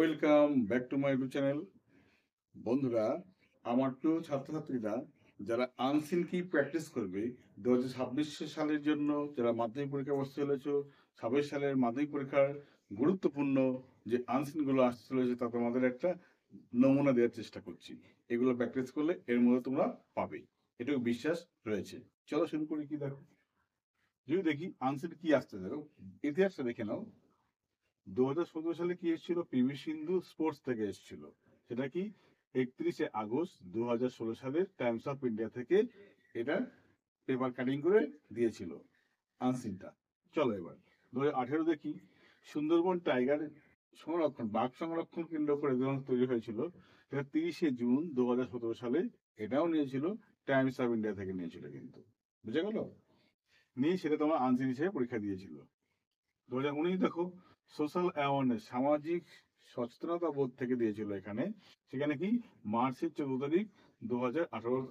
Welcome back to my YouTube channel. বন্ধুরা, আমার প্রিয় ছাত্রছাত্রীরা যারা আনসিন কি প্র্যাকটিস করবে 2026 সালের জন্য, যারা মাধ্যমিক পরীক্ষা বসতে চলেছ, 26 সালের মাধ্যমিক পরীক্ষার গুরুত্বপূর্ণ যে আনসিনগুলো আসতে চলেছে তা তোমাদের একটা নমুনা দেওয়ার চেষ্টা করছি। এগুলো প্র্যাকটিস করলে এর মধ্যে তোমরা পাবেই, এটুকু বিশ্বাস রয়েছে। চলো শুরু করি। কি দেখো, যদি দেখি আনসিন কি আসতে, দেখো ইতিহাসটা দেখে নাও। 2017 সালে কি এসেছিল? পিভি সিন্ধু স্পোর্টস থেকে এসেছিল। সেটা কি 31শে আগস্ট 2016 সালের টাইমস অফ ইন্ডিয়া থেকে এটা পেপার কাটিং করে দিয়েছিল আনসিনটা। চলো এবার 2018 দেখি, সুন্দরবন টাইগার সংরক্ষণ, বাঘ সংরক্ষণ কেন্দ্র করে যখন তৈরি হয়েছিল, এটা 30শে জুন 2017 সালে এটাও নিয়েছিল টাইমস অফ ইন্ডিয়া থেকে নিয়েছিল। কিন্তু বুঝে গেল, নিয়ে সেটা তোমার আনসিন হিসেবে পরীক্ষা দিয়েছিল। 2019 দেখো, সোশ্যাল অ্যাওয়ারনেস, সামাজিক সচেতনতা বোধ থেকে দিয়েছিল এখানে। সেখানে কি মার্চের 14 তারিখ 2018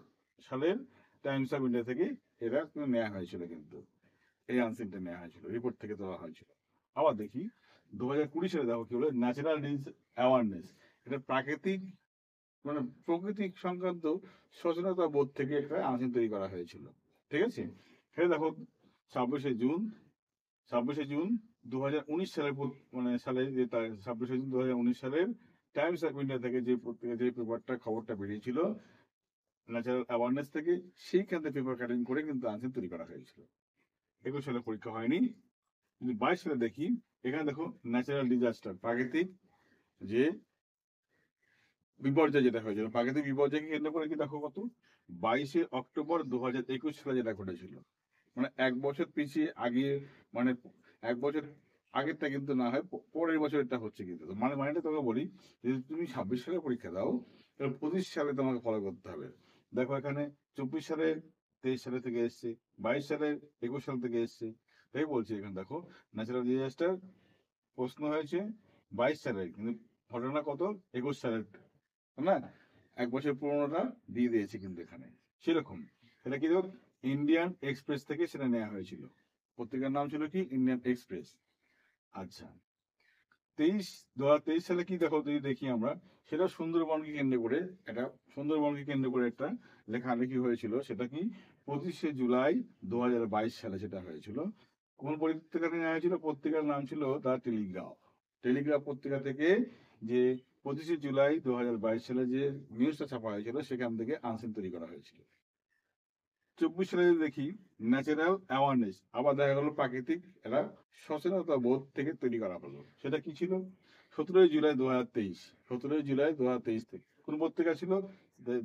সালের টাইমস অফ ইন্ডিয়া থেকে এটা নেওয়া হয়েছিল। কিন্তু এই আনসারটা নেওয়া হয়েছিল, রিপোর্ট থেকে দেওয়া হয়েছিল। আবার দেখি 2020 সালে দেখো কি হলো, ন্যাচারাল ডিজ অ্যাওয়ারনেস, এটা প্রাকৃতিক মানে প্রকৃতি সংক্রান্ত সচেতনতা বোধ থেকে একটা আনসার তৈরি করা হয়েছিল। ঠিক আছে, সেটা দেখো 26শে জুন 26শে জুন 2019 সালের সালে যে 26শে জুন 2019 সালের টাইমস অফ ইন্ডিয়া থেকে যে পত্রিকা, যে পেপারটা, খবরটা বেরিয়েছিল ন্যাচারাল অ্যাওয়ারনেস থেকে, সেইখান থেকে পেপার কাটিং করে কিন্তু আনসার তৈরি করা হয়েছিল। 21 সালে পরীক্ষা হয়নি। কিন্তু 22 সালে দেখি, এখানে দেখো ন্যাচারাল ডিজাস্টার, প্রাকৃতিক যে বিপর্যয় যেটা হয়েছিল, প্রাকৃতিক বিপর্যয়কে কেন্দ্র করে কি দেখো কত, 22শে অক্টোবর 2021 সালে যেটা ঘটেছিল। মানে এক বছর পিছিয়ে আগে, মানে এক বছর আগেরটা কিন্তু না হয় পরের বছরটা হচ্ছে। কিন্তু মানেটা তোমাকে বলি, যদি তুমি 26 সালে পরীক্ষা দাও তাহলে 25 সালে তোমাকে ফলো করতে হবে। দেখো এখানে 24 সালে, 23 সালে থেকে এসছে, 22 সালে, 21 সাল থেকে এসছে। তাই বলছি, এখানে দেখো ন্যাচারাল ডিজাস্টার প্রশ্ন হয়েছে 22 সালের, কিন্তু ঘটনা কত 21 সালের, না এক বছর পুরোনোটা দিয়ে দিয়েছে কিন্তু এখানে। সেরকম এটা কি দেখো, ইন্ডিয়ান এক্সপ্রেস থেকে সেটা নেওয়া হয়েছিল। পত্রিকার নাম ছিল কি, ইন্ডিয়ান এক্সপ্রেস। আচ্ছা, 2023 সালে কি দেখো, যদি দেখি আমরা, সেটা সুন্দরবনকে কেন্দ্র করে, এটা সুন্দরবনকে কেন্দ্র করে একটা লেখালেখি হয়েছিল। সেটা কি 25শে জুলাই 2022 সালে সেটা হয়েছিল। কোন পত্রিকা থেকে নেওয়া হয়েছিল? পত্রিকার নাম ছিল দ্য টেলিগ্রাফ। টেলিগ্রাফ পত্রিকা থেকে যে 25শে জুলাই 2022 সালে যে নিউজটা ছাপা হয়েছিল, সেখান থেকে আনসার তৈরি করা হয়েছিল। 24 সালে দেখি ন্যাচারাল অ্যাওয়ারনেস, আবার দেখা গেল প্রাকৃতিক একটা সচেতনতা বোধ থেকে তৈরি করা হলো। সেটা কি ছিল? 17 জুলাই 2023, 17 জুলাই 2023 থেকে কোন পত্রিকা ছিল?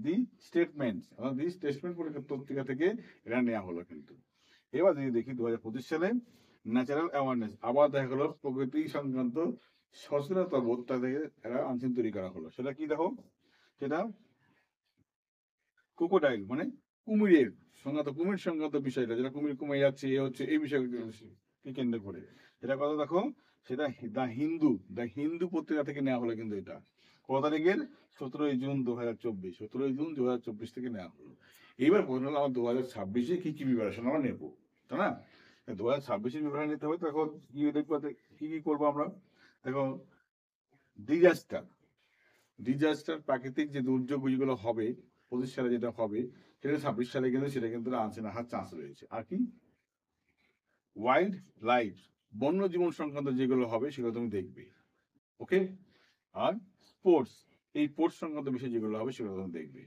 দি স্টেটমেন্ট, দি স্টেটমেন্ট পত্রিকা থেকে এটা নেওয়া হলো। কিন্তু এবার যদি দেখি 2025 সালে ন্যাচারাল অ্যাওয়ারনেস, আবার দেখা গেল প্রকৃতি সংক্রান্ত সচেতনতা বোধটা থেকে একটা আনসার তৈরি করা হলো। সেটা কি দেখো, সেটা ক্রোকোডাইল, মানে কুমিরের সংক্রান্ত, কুমির সংক্রান্ত বিষয়টা, যেটা কুমির কমে যাচ্ছে, এ হচ্ছে, এই বিষয়কে কেন্দ্র করে এটা কথা দেখো। সেটা দ্য হিন্দু পত্রিকা থেকে নেওয়া হলো। কিন্তু এটা কত তারিখের? 17 জুন 2024, 17 জুন 2024 থেকে নেওয়া হলো। এইবার বলুন, আমার 2026-এ কি কি প্রিপারেশন আমরা নেবো, তাই না? 2026-এর প্রিপারেশন নিতে হবে। তখন কি দেখবো, কি কি করবো আমরা। দেখো, ডিজাস্টার, প্রাকৃতিক যে দুর্যোগ যেগুলো হবে 25 সালে যেটা হবে, সেটা 26 সালে কিন্তু সেটা কিন্তু আনসার আসার চান্স রয়েছে। আর কি, ওয়াইল্ড লাইফ, বন্য জীবন সংক্রান্ত যেগুলো হবে সেগুলো তুমি দেখবে। ওকে, আর স্পোর্টস, এই স্পোর্টস সংক্রান্ত বিষয় যেগুলো হবে সেগুলো তুমি দেখবে।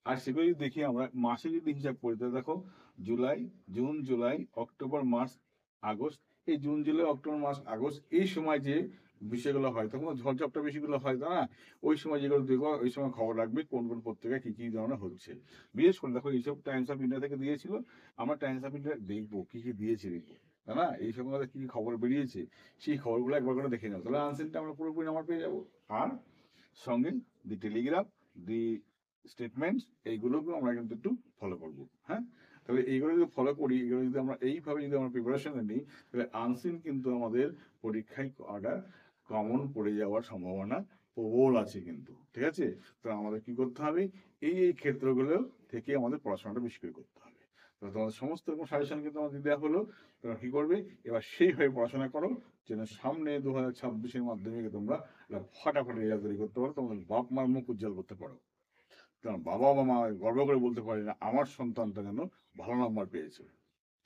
আর সেগুলো যদি দেখি আমরা মাসে যদি হিসাব করি, তাহলে দেখো জুন জুলাই অক্টোবর মার্চ আগস্ট, এই জুন জুলাই অক্টোবর মার্চ আগস্ট এই সময় যে বিষয়গুলো হয়, তখন ঝড়ঝাপটা বেশিগুলো হয়, তা না? ওই সময় যেগুলো দেখবো, ওই সময় খবর রাখবে কোন কোন পত্রিকায় কি কি ধরনের হচ্ছে। বিশেষ করে দেখো, এইসব টাইমস অফ ইন্ডিয়া থেকে দিয়েছিল, আমরা টাইমস অফ ইন্ডিয়া দেখবো কি কি দিয়েছে, দেখবো, তাই না? এই সময় কি কি খবর বেরিয়েছে, সেই খবরগুলো একবার করে দেখে নাও, তাহলে আনসারটা আমরা পুরোপুরি নাম্বার পেয়ে যাবো। আর সঙ্গে দি টেলিগ্রাফ, দি স্টেটমেন্টস, এইগুলোকেও আমরা কিন্তু একটু ফলো করবো। হ্যাঁ, তাহলে এইগুলো যদি ফলো করি, এগুলো যদি আমরা এইভাবে যদি আমরা প্রিপারেশন নিই, তাহলে আনসিন কিন্তু আমাদের পরীক্ষায় কটা কমন পড়ে যাওয়ার সম্ভাবনা প্রবল আছে কিন্তু। ঠিক আছে, তো আমাদের কি করতে হবে, এই ক্ষেত্রগুলো থেকে আমাদের পড়াশোনাটা বেশি করে করতে হবে। তো তোমাদের সমস্ত রকম সাজেশন কিন্তু আমাদের দেওয়া হলো। তোমরা কি করবে, এবার সেইভাবে পড়াশোনা করো যেন সামনে 2026-এর মাধ্যমিকে তোমরা একটা ফাটাফাটি রেজাল্ট তৈরি করতে পারো, তোমাদের বাপ মার মুখ উজ্জ্বল করতে পারো। কারণ বাবা বা মা গর্ব করে বলতে পারে না আমার সন্তানটা যেন ভালো নাম্বার পেয়েছে।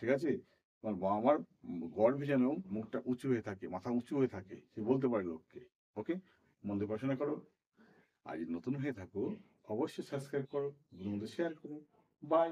ঠিক আছে? কারণ বাবা মার গর্বে যেন মুখটা উঁচু হয়ে থাকে, মাথা উঁচু হয়ে থাকে, সে বলতে পারে লোককে। ওকে, মন দিয়ে পড়াশোনা করো। আর যদি নতুন হয়ে থাকো অবশ্যই সাবস্ক্রাইব করো, বন্ধুদের মধ্যে শেয়ার করো। বাই।